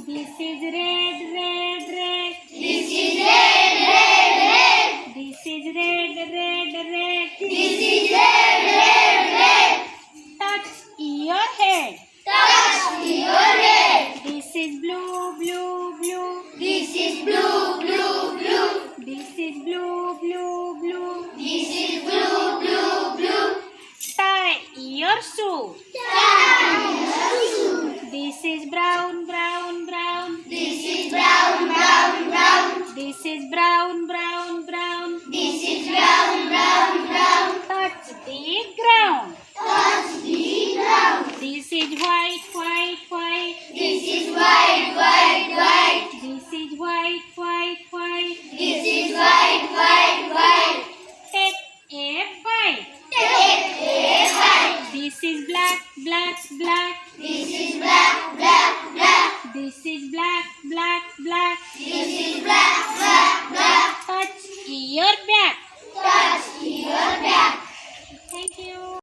This is red, red, red. This is red, red, red. This is red, red, red. This is red, red, red. Touch your head. Touch your head. This is blue, blue, blue. This is blue, blue, blue. This is blue, blue, blue. This is blue, blue, blue. Tie your shoe. Tie your shoe. This is brown, brown, brown. This is brown, brown, brown. This is brown, brown, brown. This is brown, brown, brown. Touch the ground. Touch the ground. This is white, white, white. This is white, white, white. This is white, white, white. This is white, white, white. Take a bite. Take a bite. This is black, black, black. This is black, black, black. This is black, black, black. This